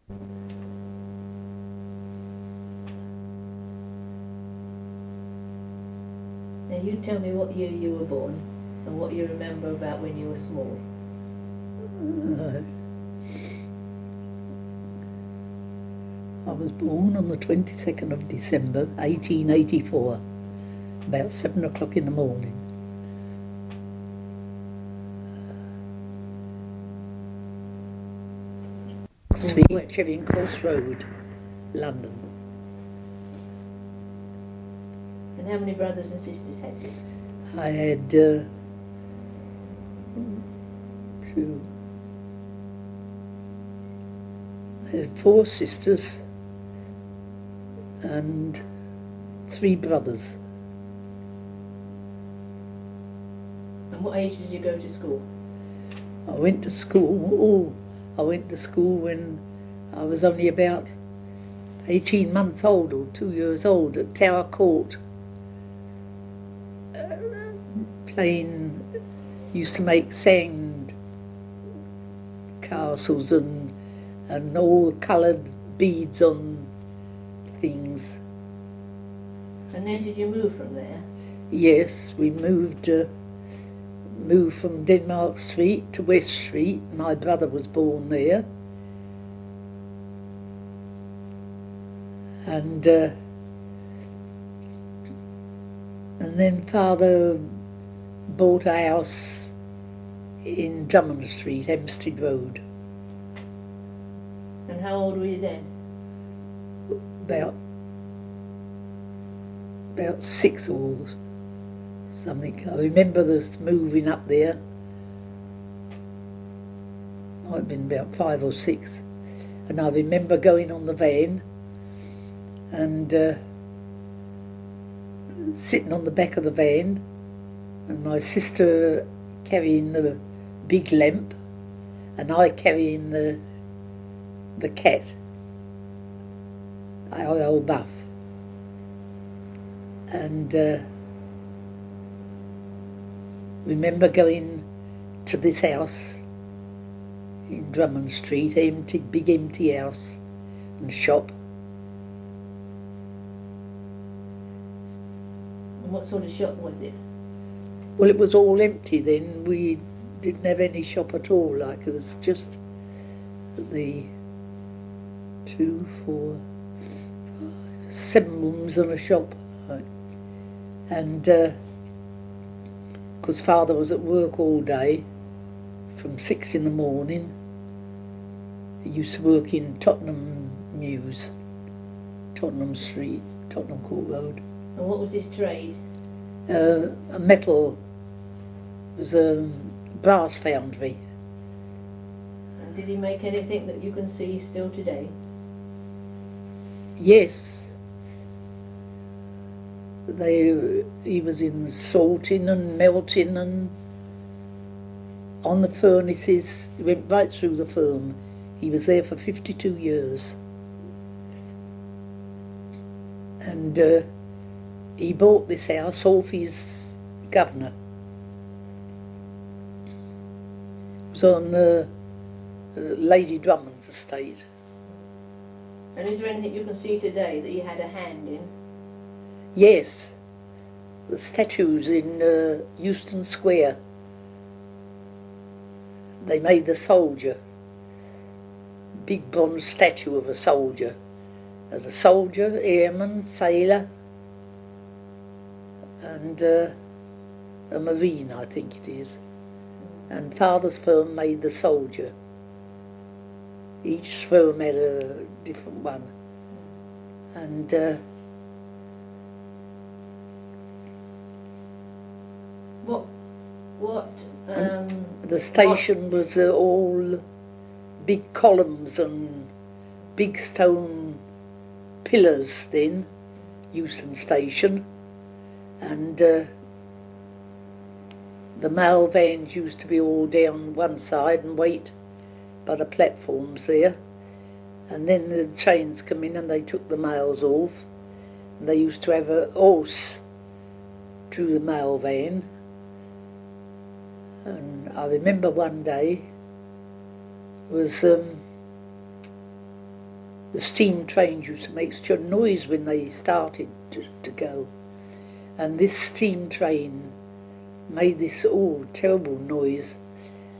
Now you tell me what year you were born and what you remember about when you were small. I was born on the 22nd of December 1884, about 7 o'clock in the morning. Street, Charing Cross Road, London. And how many brothers and sisters had you? I had 2. I had 4 sisters and 3 brothers. And what age did you go to school? I went to school when I was only about 18 months old or 2 years old at Tower Court. Used to make sand castles and all coloured beads on things. And then did you move from there? Yes, we moved from Denmark Street to West Street. My brother was born there. And then Father bought a house in Drummond Street, Hampstead Road. And how old were you then? About 6 or something. I remember us moving up there. Might have been about 5 or 6. And I remember going on the van and sitting on the back of the van, and my sister carrying the big lamp, and I carrying the cat, our old Buff. And remember going to this house in Drummond Street, big empty house and shop. And what sort of shop was it? Well, it was all empty then. We didn't have any shop at all. Like, it was just the 2, 4, 5, 7 rooms and a shop. Right. And because Father was at work all day from 6 in the morning. He used to work in Tottenham Mews, Tottenham Street, Tottenham Court Road. And what was his trade? A metal, it was a brass foundry. And did he make anything that you can see still today? Yes. He was in sorting and melting and on the furnaces. He went right through the firm. He was there for 52 years. And he bought this house off his governor. It was on Lady Drummond's estate. And is there anything you can see today that he had a hand in? Yes, the statues in Euston Square. They made the soldier, big bronze statue of a soldier. As a soldier, airman, sailor, and a marine, I think it is. And Father's firm made the soldier. Each firm had a different one. And the station was all big columns and big stone pillars then, Euston Station, and the mail vans used to be all down one side and wait by the platforms there, and then the trains come in and they took the mails off, and they used to have a horse drew the mail van. And I remember one day was the steam trains used to make such a noise when they started to go. And this steam train made this terrible noise,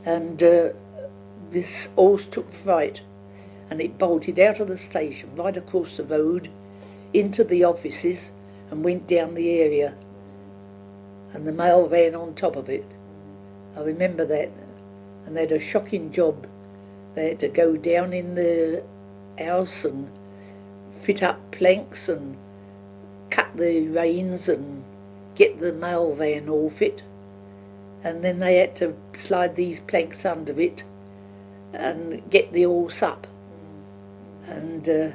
and this horse took fright, and it bolted out of the station, right across the road, into the offices, and went down the area, and the mail van on top of it. I remember that, and they had a shocking job. They had to go down in the house and fit up planks and cut the reins and get the mail van off it, and then they had to slide these planks under it and get the horse up. And I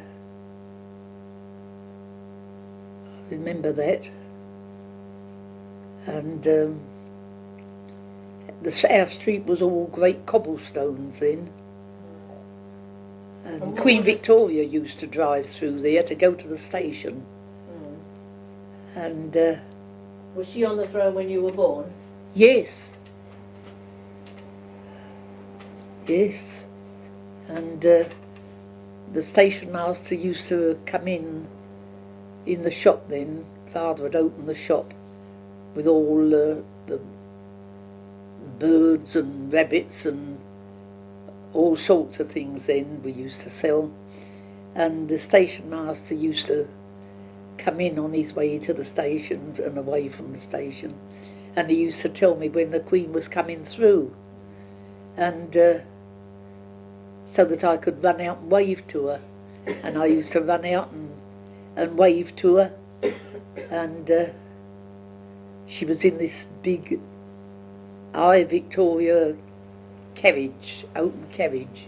remember that. And our street was all great cobblestones then. And Queen Victoria used to drive through there to go to the station. And was she on the throne when you were born? Yes. Yes. And the station master used to come in the shop then. Father had opened the shop with all the birds and rabbits and all sorts of things then we used to sell. And the station master used to come in on his way to the station and away from the station, and he used to tell me when the Queen was coming through, and so that I could run out and wave to her. And I used to run out and wave to her, and she was in this big Victoria carriage, open carriage,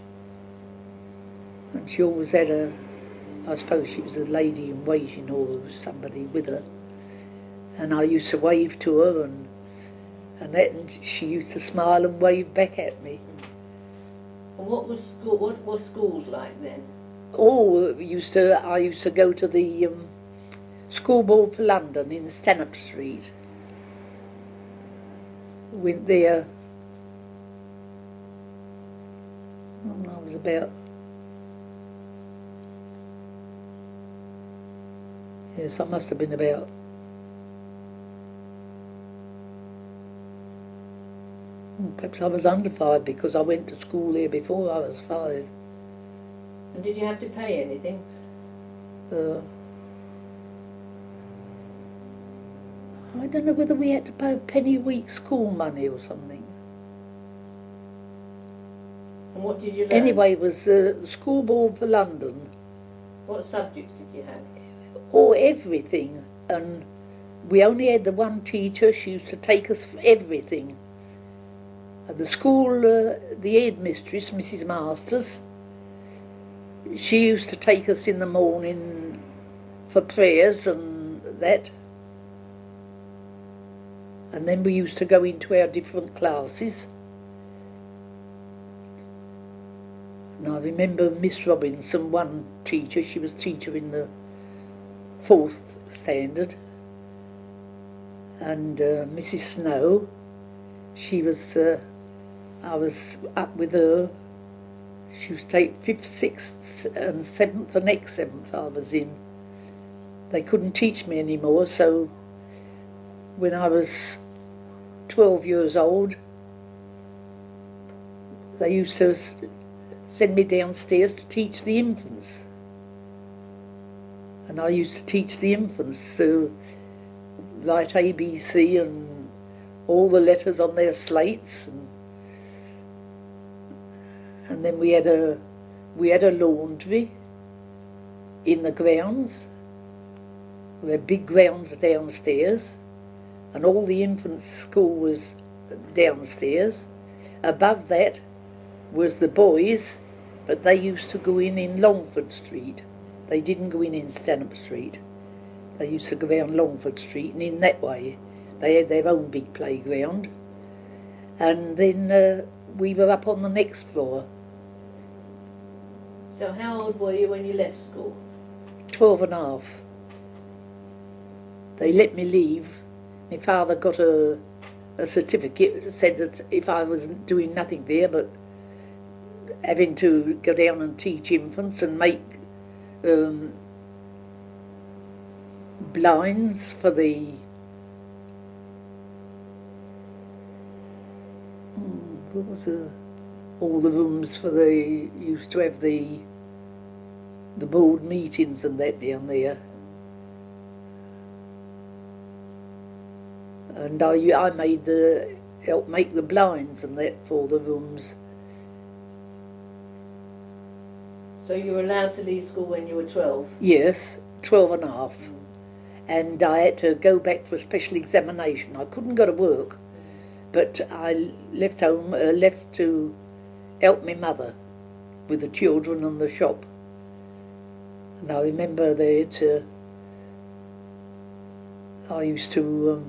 and she always had I suppose she was a lady in waiting or somebody with her, and I used to wave to her, and she used to smile and wave back at me. And what were schools like then? Oh, I used to go to the School Board for London in Stanhope Street. Went there when I was about, yes, I must have been about, perhaps I was under 5, because I went to school there before I was 5. And did you have to pay anything? I don't know whether we had to pay a penny a week school money or something. And what did you learn? Anyway, it was the School Board for London. What subjects did you have? Oh, everything. And we only had the one teacher. She used to take us for everything. At the school, the headmistress, Mrs. Masters, she used to take us in the morning for prayers and that. And then we used to go into our different classes. And I remember Miss Robinson, one teacher, she was teacher in the 4th standard. And Mrs. Snow, she was, I was up with her. She was take 5th, 6th and 7th, the next 7th I was in. They couldn't teach me anymore, so when I was 12 years old, they used to send me downstairs to teach the infants. And I used to teach the infants to write ABC and all the letters on their slates. And then we had a laundry in the grounds. We had big grounds downstairs, and all the infants' school was downstairs. Above that was the boys, but they used to go in Longford Street. They didn't go in Stanhope Street. They used to go down Longford Street, and in that way they had their own big playground. And then we were up on the next floor. So how old were you when you left school? 12 and a half. They let me leave. My father got a certificate that said that if I was doing nothing there but having to go down and teach infants and make blinds for the what was all the rooms for the used to have the board meetings and that down there. And I helped make the blinds and that for the rooms. So you were allowed to leave school when you were 12? Yes, 12 and a half. And I had to go back for a special examination. I couldn't go to work, but I left home, left to help my mother with the children and the shop. And I remember that I used to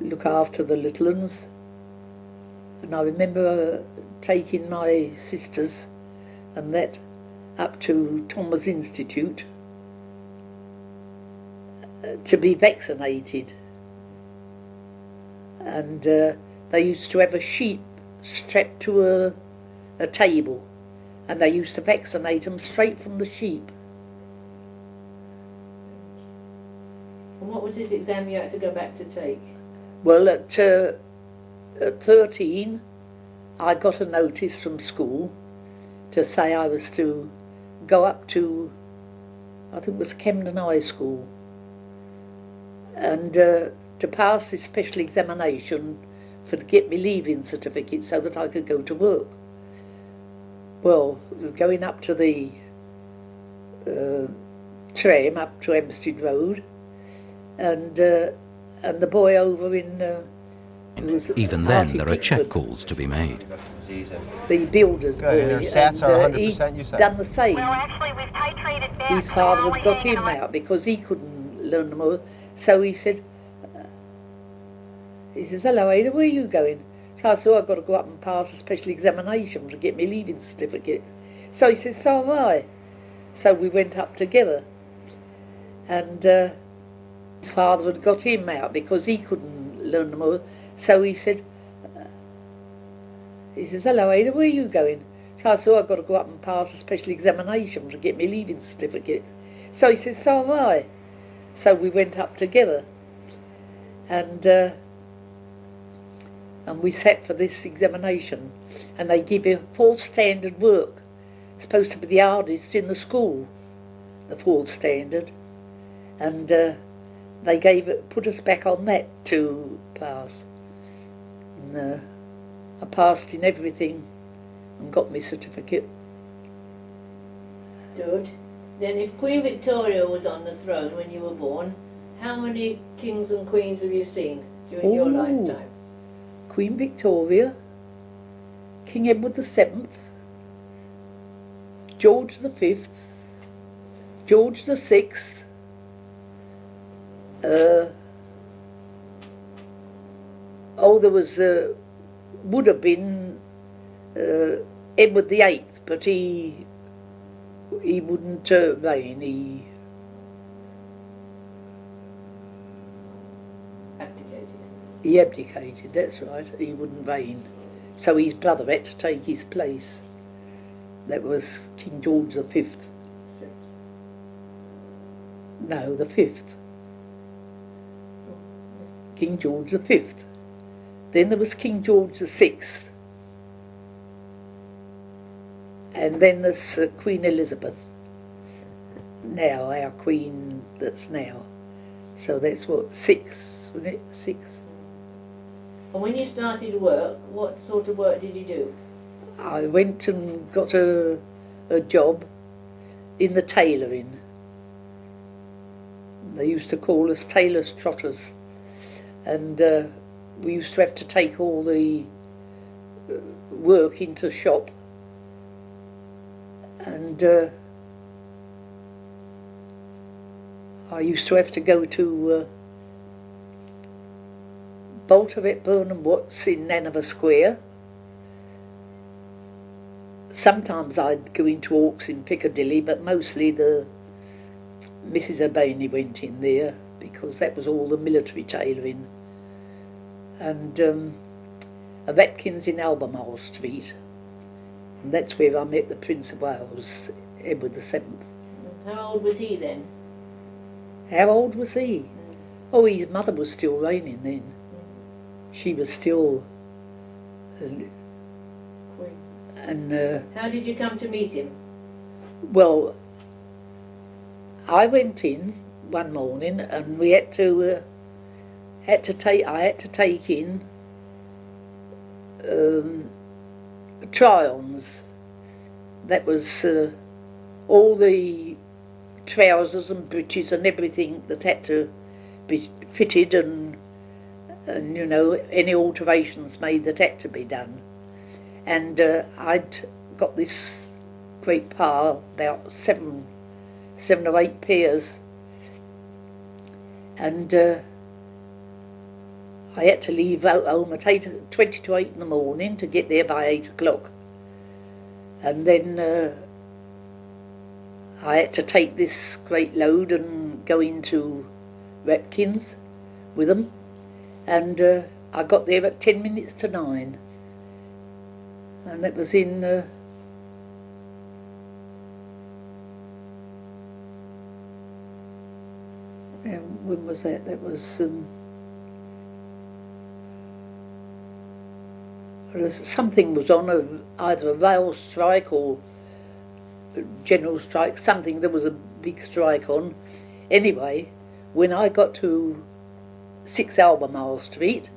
look after the little ones, and I remember taking my sisters and that up to Thomas Institute to be vaccinated. And they used to have a sheep strapped to a table, and they used to vaccinate them straight from the sheep. And what was this exam you had to go back to take? Well, at 13, I got a notice from school to say I was to go up to, I think it was Camden High School, and to pass this special examination to get me leaving certificate so that I could go to work. Well, going up to the tram up to Hampstead Road, and the boy over in even then, there are check calls to be made. the builder's boy, Good, and their sats are 100%, you said? done the same. Well, actually, we've titrated back. His father had got him out because he couldn't learn them all. So he says, hello Ada, where are you going? So I said, I've got to go up and pass a special examination to get my leaving certificate. So he says, so have I. So we went up together, and his father had got him out because he couldn't learn them all. So he said, hello Ada, where are you going? So I said, I've got to go up and pass a special examination to get my leaving certificate. So he says, so have I. So we went up together, and we sat for this examination, and they give you fourth standard work. It's supposed to be the hardest in the school, the fourth standard, and they put us back on that to pass. And I passed in everything and got my certificate. Good. Then if Queen Victoria was on the throne when you were born, how many kings and queens have you seen during your lifetime? Queen Victoria, King Edward VII, George V, George VI, there was, would have been Edward VIII, but he wouldn't reign. He abdicated, that's right. He wouldn't reign. So his brother had to take his place. That was King George V. No, the 5th. King George V. Then there was King George VI. And then there's Queen Elizabeth. Now, our queen that's now. So that's what, 6, wasn't it? 6. And when you started work, what sort of work did you do? I went and got a job in the tailoring. They used to call us tailors' trotters, and we used to have to take all the work into shop, and I used to have to go to Boltervet Burnham Watts in Hanover Square. Sometimes I'd go into Hawks in Piccadilly, but mostly the Mrs. O'Baney went in there because that was all the military tailoring. And of Atkins in Albemarle Street, and that's where I met the Prince of Wales, Edward VII. How old was he then? How old was he? Oh, his mother was still reigning then. She was still... How did you come to meet him? Well, I went in one morning and we had to take in try-ons. That was all the trousers and breeches and everything that had to be fitted and you know, any alterations made that had to be done. And I'd got this great pile, about seven or eight pairs, and I had to leave out home at 20 to 8 in the morning to get there by 8 o'clock. And then I had to take this great load and go into Repkins with them, and I got there at 10 minutes to 9, and that was in when was that? That was something was on, either a rail strike or general strike, something. There was a big strike on. Anyway, when I got to 6 Albemarle Street,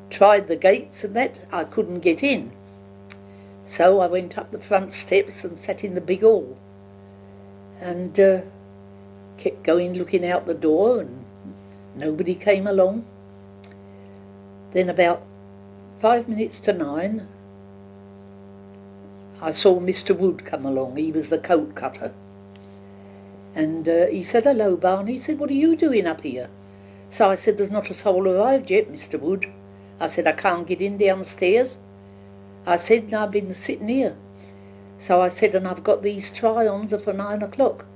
tried the gates and that, I couldn't get in. So I went up the front steps and sat in the big hall and kept going, looking out the door, and nobody came along. Then about 5 minutes to 9, I saw Mr. Wood come along. He was the coat cutter. And he said, "Hello, Barney." He said, "What are you doing up here?" So I said, "There's not a soul arrived yet, Mr. Wood." I said, "I can't get in downstairs." I said, "And I've been sitting here." So I said, "And I've got these try-ons for 9 o'clock.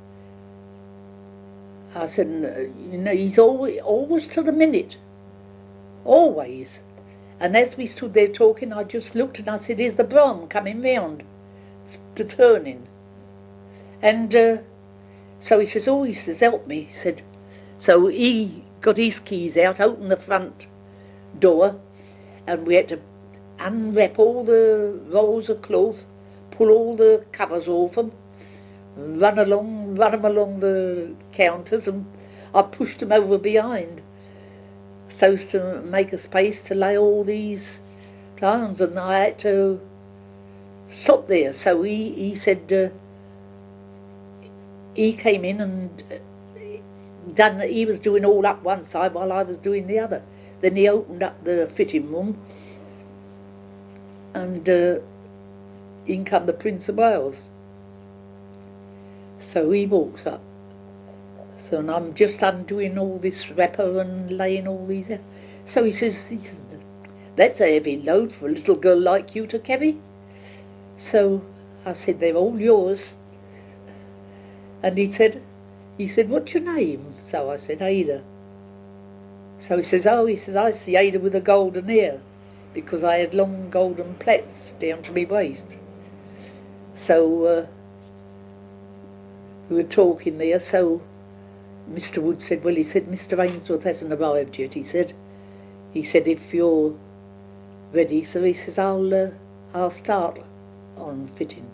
I said, "You know, he's always to the minute. Always." And as we stood there talking, I just looked and I said, "Here's the brougham coming round to turning." And so he says, he says, "Help me." He said, so he got his keys out, opened the front door, and we had to unwrap all the rolls of cloth, pull all the covers off them, run them along the counters, and I pushed them over behind so as to make a space to lay all these towns, and I had to stop there. So he said he came in and he was doing all up one side while I was doing the other. Then he opened up the fitting room, and in come the Prince of Wales. So he walks up. So and I'm just undoing all this wrapper and laying all these out. So he says, "That's a heavy load for a little girl like you to carry." So I said, "They're all yours." And he said, "What's your name?" So I said, "Ada." So he says, "I see Ada with the golden hair," because I had long golden plaits down to my waist. So we were talking there. So Mr. Wood said, "Well," he said, "Mr. Ainsworth hasn't arrived yet." He said, "If you're ready," so he says, I'll start on fitting."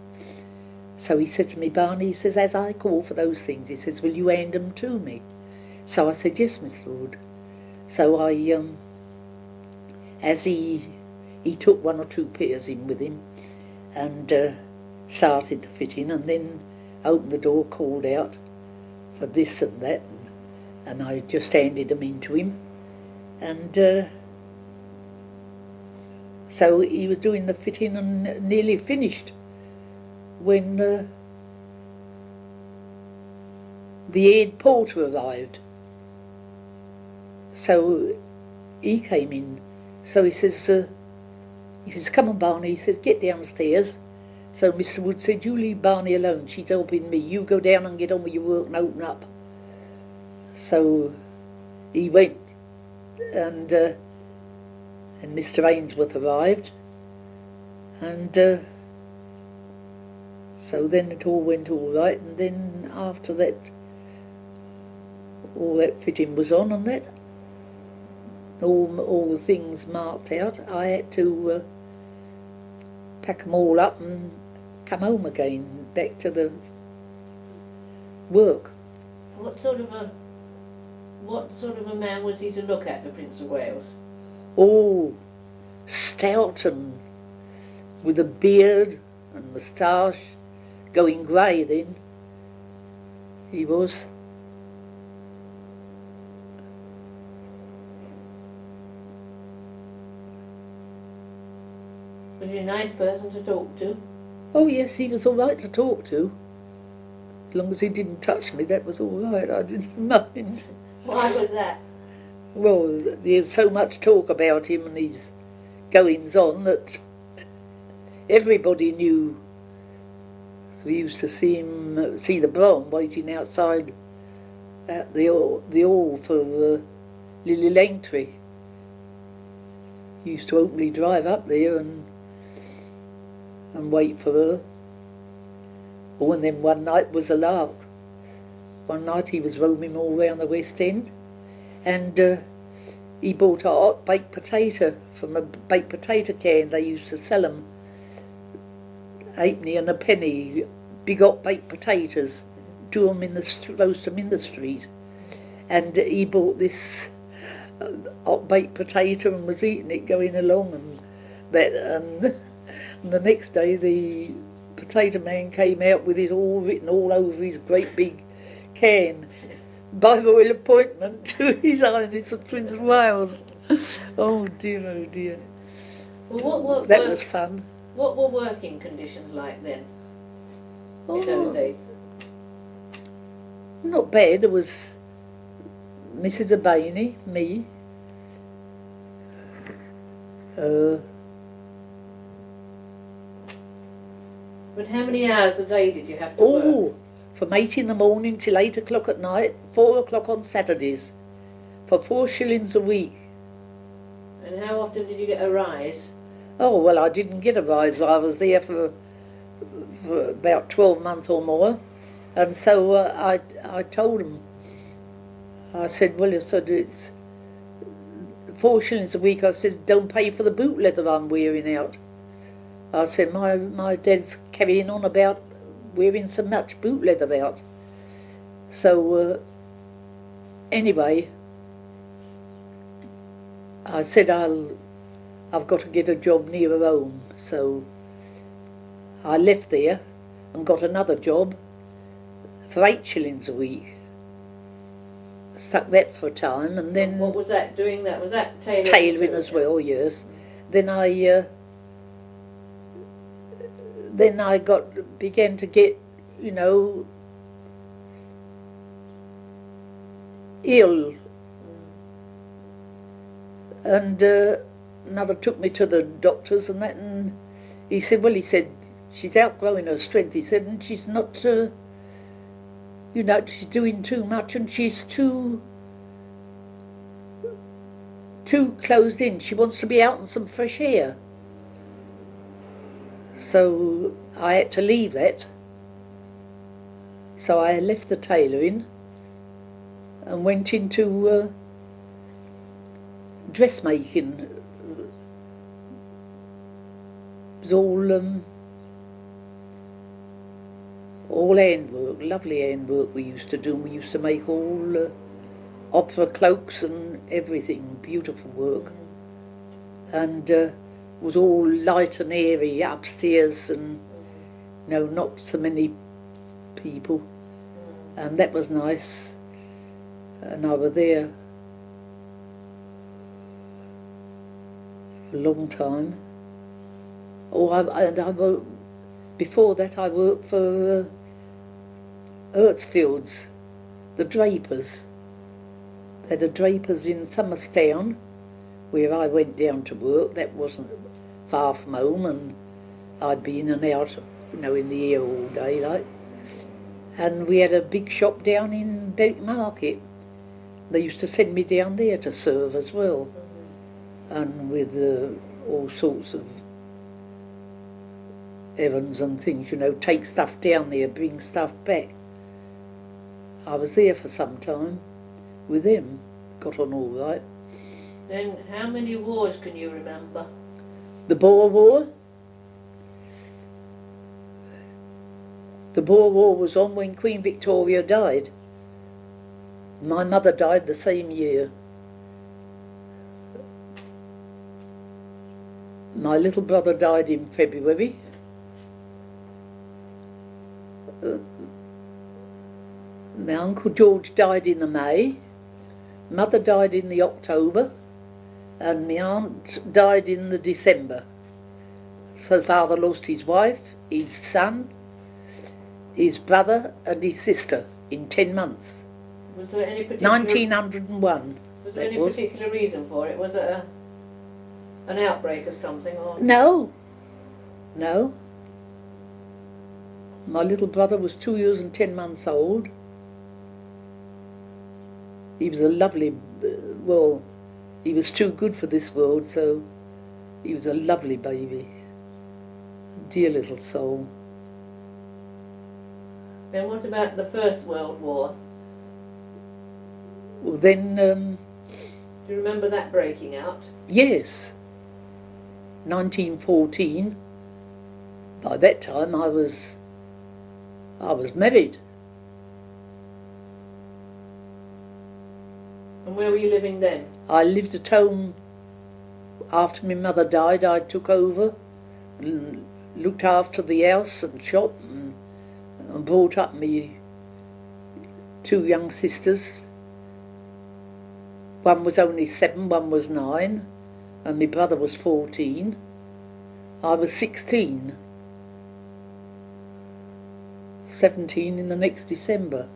So he said to me, "Barney," he says, "as I call for those things," he says, "will you hand them to me?" So I said, "Yes, Mr. Wood." So I, as he took 1 or 2 pairs in with him, and started the fitting, and then opened the door, called out for this and that, and I just handed them in to him, and so he was doing the fitting and nearly finished when the head porter arrived. So he came in. So he says, "Come on, Barney," he says, "get downstairs." So Mr. Wood said, "You leave Barney alone, she's helping me. You go down and get on with your work and open up." So he went, and Mr. Ainsworth arrived, and So then it all went all right, and then after that, all that fitting was on, and that all the things marked out. I had to pack them all up and come home again, back to the work. What sort of a man was he to look at, the Prince of Wales? Oh, stout and with a beard and moustache, going grey then. He was. Was he a nice person to talk to? Oh yes, he was all right to talk to. As long as he didn't touch me, that was all right. I didn't mind. Why was that? Well, there's so much talk about him and his goings on that everybody knew. So we used to see the brougham waiting outside at the hall for Lily Langtry. He used to openly drive up there and wait for her. Oh, and then one night was a lark. One night he was roaming all round the West End, and he bought a hot baked potato from a baked potato can. They used to sell them halfpenny and a penny, big hot baked potatoes, roast them in the street. And he bought this hot baked potato and was eating it going along, and the next day the potato man came out with it all written all over his great big can, by royal appointment to His Highness the Prince of Wales. Oh dear, oh dear. Well, that was fun. What were working conditions like then, in those days? Not bad. There was Mrs. Abaney, me, But how many hours a day did you have to work? From 8 in the morning till 8 o'clock at night, 4 o'clock on Saturdays, for 4 shillings a week. And how often did you get a rise? Oh, well, I didn't get a rise. I was there for about 12 months or more. And so I told him, I said, well, it's 4 shillings a week. I said, don't pay for the boot leather I'm wearing out. I said, my dad's carrying on about wearing so much boot leather out. So anyway, I said I've got to get a job nearer home. So I left there and got another job for 8 shillings a week. Stuck that for a time, and then what was that doing? That was that tailoring? Tailoring as well, yes. Then I began to get, ill, and another took me to the doctors and that, and he said, she's outgrowing her strength. He said, and she's not, she's doing too much, and she's too closed in. She wants to be out in some fresh air. So I had to leave that. So I left the tailoring and went into dressmaking. It was all handwork, lovely handwork we used to do. We used to make all opera cloaks and everything, beautiful work. And was all light and airy upstairs, and not so many people, and that was nice. And I was there for a long time. Before that I worked for Hertzfield's, the drapers. They had a drapers in Somerstown, where I went down to work. That wasn't far from home, and I'd be in and out, in the air all day, like. And we had a big shop down in Berwick Market. They used to send me down there to serve as well, and with all sorts of errands and things, you know, take stuff down there, bring stuff back. I was there for some time with him, got on all right. Then how many wars can you remember? The Boer War? The Boer War was on when Queen Victoria died. My mother died the same year. My little brother died in February. My Uncle George died in the May. Mother died in the October. And my aunt died in the December. So father lost his wife, his son, his brother and his sister in 10 months. Was there any particular... 1901. Was there any particular reason for it? Was it an outbreak of something? Or? No. No. My little brother was 2 years and 10 months old. He was a lovely, well, he was too good for this world, so he was a lovely baby. Dear little soul. Then what about the First World War? Well, then... Do you remember that breaking out? Yes. 1914. By that time I was married. And where were you living then? I lived at home. After my mother died, I took over and looked after the house and shop and brought up me 2 young sisters. One was only 7, one was 9, and my brother was 14. I was 16. 17 in the next December.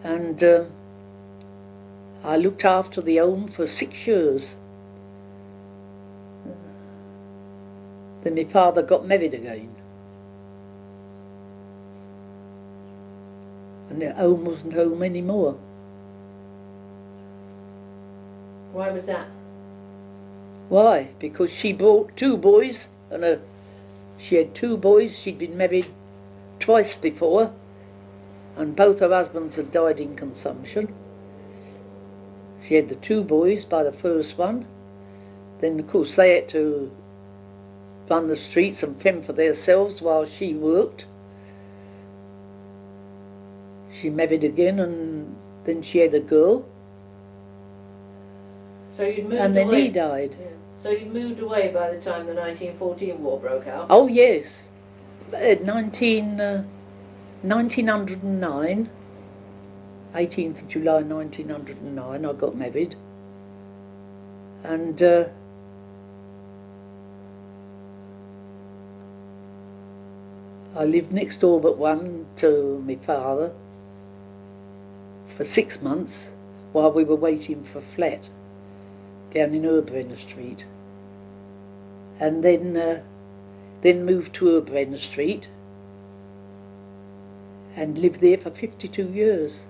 And I looked after the home for 6 years. Then my father got married again. And the home wasn't home anymore. Why was that? Why? Because she brought 2 boys, and she had 2 boys. She'd been married twice before, and both her husbands had died in consumption. She had the 2 boys by the first one. Then, of course, they had to run the streets and fend for themselves while she worked. She married again, and then she had a girl. So you'd moved and then away. he died. Yeah. So you'd moved away by the time the 1914 war broke out? Oh yes, 1909, 18th of July 1909 I got married, and I lived next door but one to my father for 6 months while we were waiting for a flat down in Herbrand Estate, and then moved to Herbrand Estate and lived there for 52 years.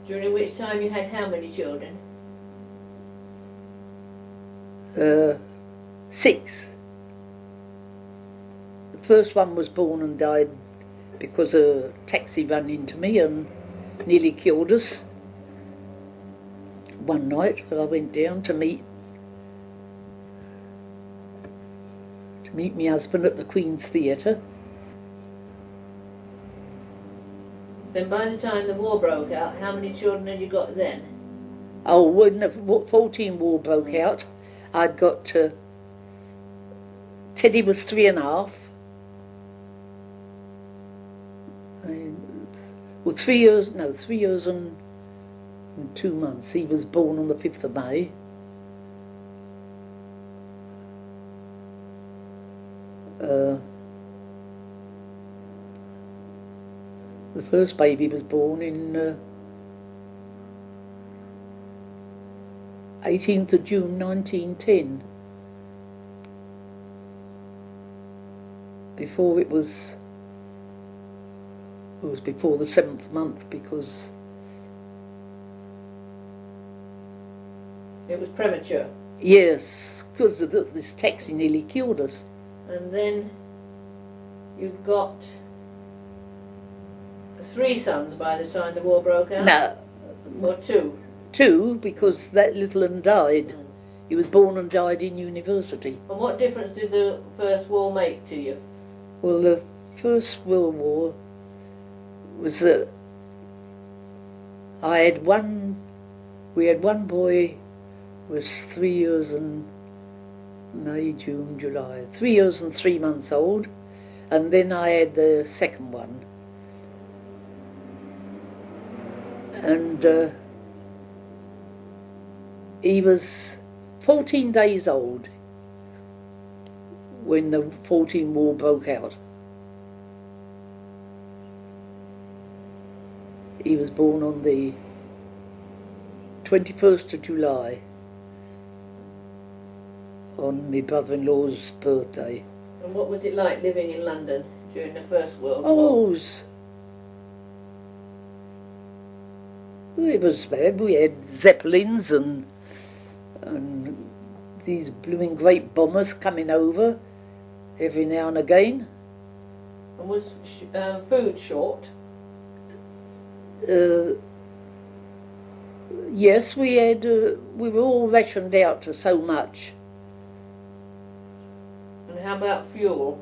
During which time you had how many children? 6. The first one was born and died because a taxi ran into me and nearly killed us. One night I went down to meet my husband at the Queen's Theatre. Then by the time the war broke out, how many children had you got then? Oh, when the 14 war broke out, I'd got Teddy was 3.5. Well, 3 years and 2 months. He was born on the 5th of May. The first baby was born in 18th of June 1910. Before it was before the 7th month, because it was premature. yes, because this taxi nearly killed us. And then you've got 3 sons by the time the war broke out? No, Or 2? 2, because that little one died. Mm. He was born and died in university. And what difference did the First War make to you? Well, the First World War was that we had one boy was 3 years and May, June, July, 3 years and 3 months old, and then I had the second one, and he was 14 days old when the 14 War broke out. He was born on the 21st of July, on my brother-in-law's birthday. And what was it like living in London during the First World Oh, War? it was bad. We had Zeppelins and these blooming great bombers coming over every now and again. And was food short? Yes, we were all rationed out to so much. And how about fuel?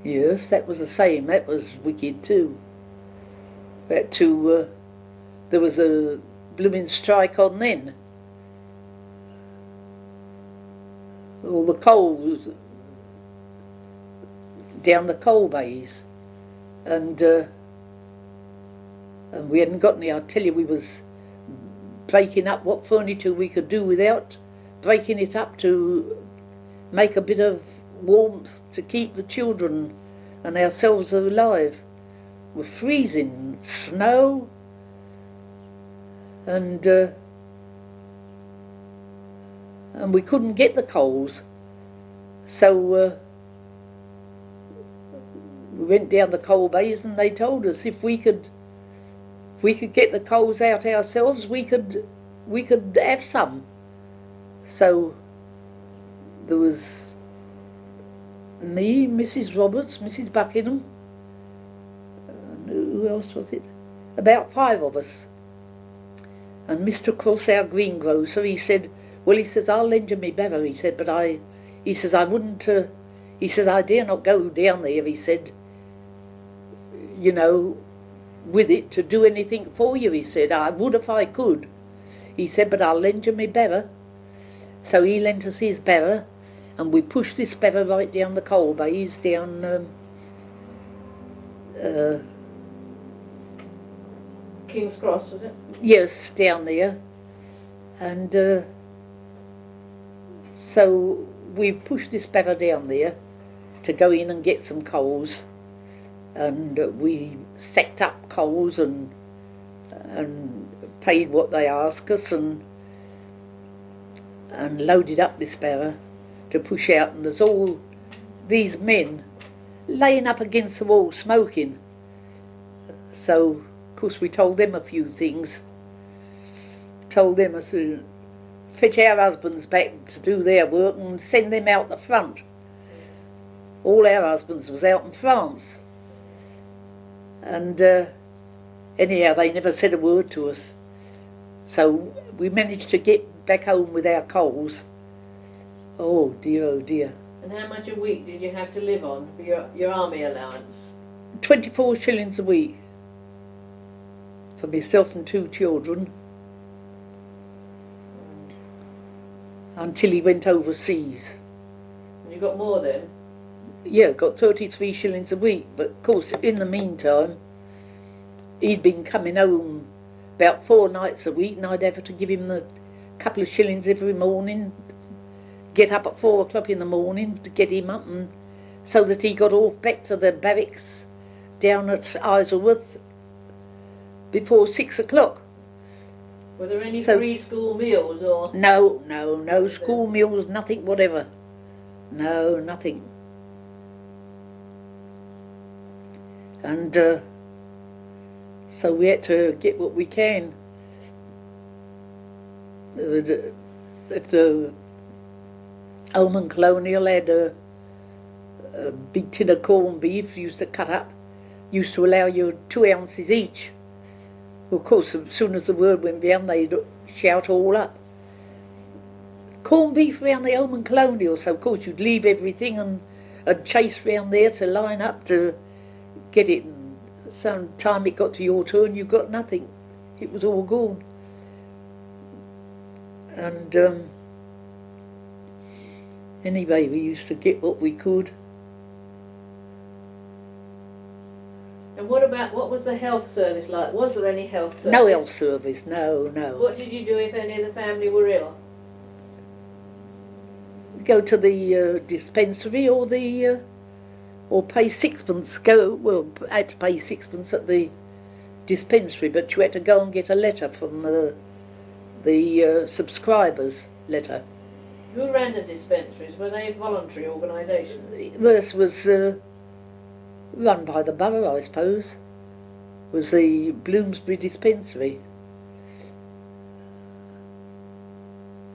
Yes, that was the same. That was wicked too. There was a blooming strike on then. All the coal was down the coal bays, and we hadn't got any. I tell you, we was breaking up what furniture we could do without breaking it up to make a bit of warmth to keep the children and ourselves alive. We're freezing, snow, and we couldn't get the coals, so we went down the coal bays, and they told us if we could get the coals out ourselves, we could have some. So there was me, Mrs. Roberts, Mrs. Buckingham, and who else was it? About 5 of us. And Mr. Cross, our greengrocer, he said, well, he says, I'll lend you me bever, he said, but I wouldn't, he says, I dare not go down there, he said, you know, with it to do anything for you, he said. I would if I could, he said, but I'll lend you me bever. So he lent us his bever, and we pushed this bever right down the coal bays, down King's Cross, was it? yes, down there, and so we pushed this bever down there to go in and get some coals, and we sacked up coals and paid what they asked us, and loaded up this bever to push out, and there's all these men laying up against the wall smoking. So of course we told them a few things, told them to fetch our husbands back to do their work and send them out the front. All our husbands was out in France, and anyhow they never said a word to us, so we managed to get back home with our coals. Oh dear, oh dear. And how much a week did you have to live on for your army allowance? 24 shillings a week for myself and 2 children, until he went overseas. And you got more then? Yeah, got 33 shillings a week, but of course in the meantime he'd been coming home about 4 nights a week, and I'd have to give him a couple of shillings every morning, get up at 4 o'clock in the morning to get him up, and so that he got off back to the barracks down at Isleworth before 6 o'clock. Were there any free school meals or? No school meals, nothing whatever. No, nothing. And so we had to get what we can. If the Oman Colonial had a big tin of corned beef used to cut up, used to allow you 2 ounces each. Of course, as soon as the word went round, they'd shout all up. Corned beef round the home and colonial, so of course you'd leave everything and chase round there to line up to get it. And some time it got to your turn, you got nothing. It was all gone. And anyway, we used to get what we could. And what was the health service like? Was there any health service? No health service, no. What did you do if any of the family were ill? Go to the dispensary or pay sixpence. I had to pay sixpence at the dispensary, but you had to go and get a letter from the subscribers letter. Who ran the dispensaries? Were they voluntary organisations? This was run by the borough, I suppose. Was the Bloomsbury dispensary.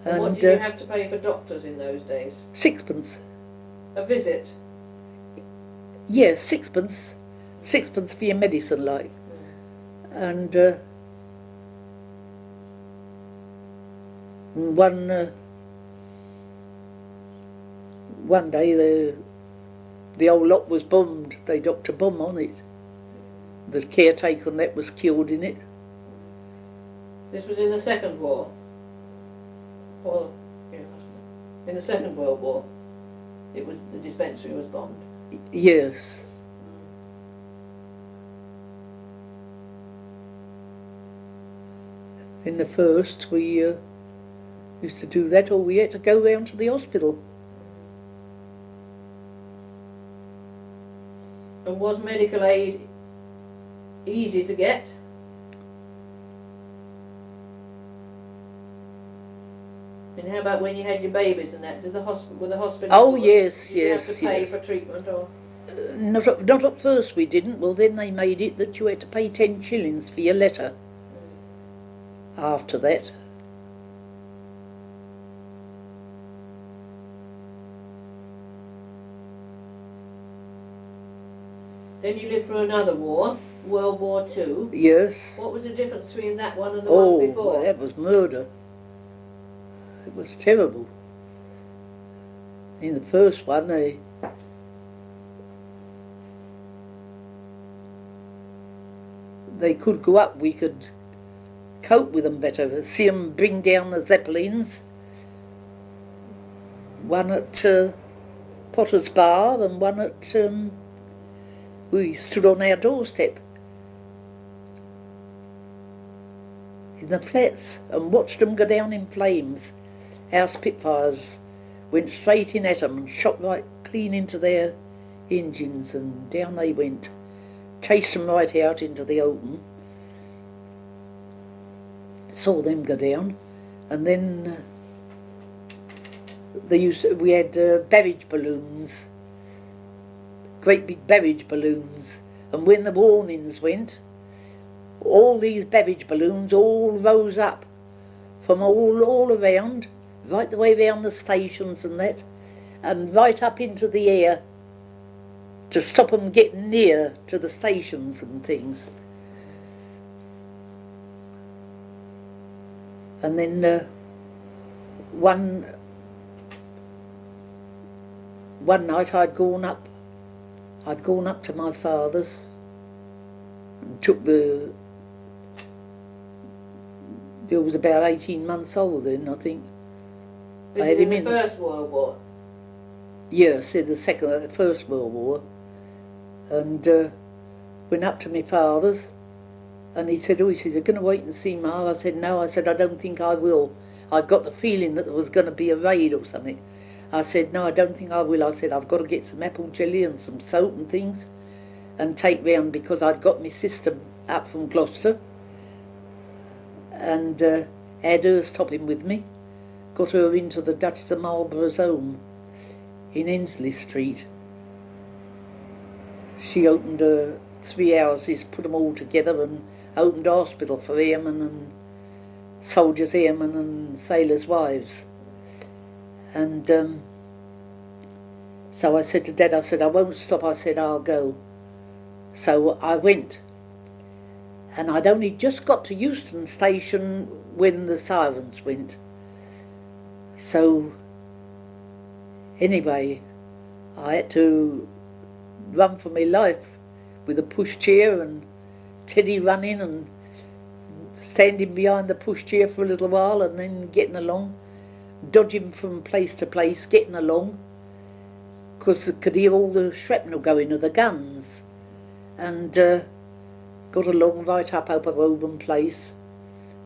And what did you have to pay for doctors in those days? Sixpence. A visit? Yes, sixpence. Sixpence for your medicine, like. And one day the whole lot was bombed. They dropped a bomb on it. The caretaker and that was killed in it. This was in the Second War? Or, in the Second World War, the dispensary was bombed. Yes. In the first, we used to do that, or we had to go round to the hospital. And was medical aid easy to get? And how about when you had your babies and that? Were the hospitals? Oh yes, did you yes. have to pay yes. for treatment or? Not at first we didn't. Well, then they made it that you had to pay 10 shillings for your letter. After that. Then you lived through another war, World War II. Yes. What was the difference between that one and the one before? Oh, that was murder. It was terrible. In the first one, they could go up. We could cope with them better. See them bring down the Zeppelins. One at Potter's Bar and one at... we stood on our doorstep in the flats and watched them go down in flames. Our Spitfires went straight in at them and shot right clean into their engines, and down they went. Chased them right out into the open. Saw them go down, and then we had barrage balloons, great big barrage balloons, and when the warnings went, all these barrage balloons all rose up from all around, right the way round the stations and that, and right up into the air to stop them getting near to the stations and things. And then one night I'd gone up to my father's and took Bill was about 18 months old then, I think. This I had is him in the First World War? Yes, in the First World War. And went up to my father's, and he said, you're going to wait and see Ma? I said, no. I said, I don't think I will. I got the feeling that there was going to be a raid or something. I said, no, I don't think I will. I said, I've got to get some apple jelly and some soap and things and take round, because I'd got my sister up from Gloucester and had her stopping with me. Got her into the Duchess of Marlborough's home in Ensley Street. She opened 3 houses, put them all together, and opened a hospital for airmen and soldiers' airmen and sailors' wives. And So I said to Dad, I said, I won't stop, I said, I'll go. So I went. And I'd only just got to Euston Station when the sirens went. So, anyway, I had to run for my life with a pushchair and Teddy running and standing behind the pushchair for a little while and then getting along, dodging from place to place, getting along, because I could hear all the shrapnel going of the guns, and got along right up over Woburn Place,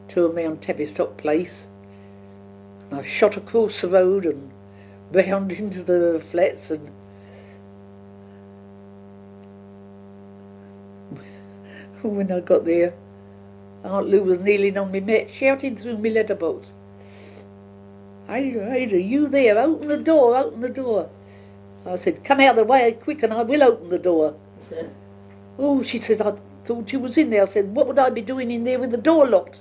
turned me on Tavistock Place, and I shot across the road and round into the flats, and when I got there, Aunt Lou was kneeling on me mat, shouting through my letterbox, Ada, Ada, you there, open the door, open the door. I said, come out of the way quick and I will open the door. Oh, she says, I thought you was in there. I said, what would I be doing in there with the door locked?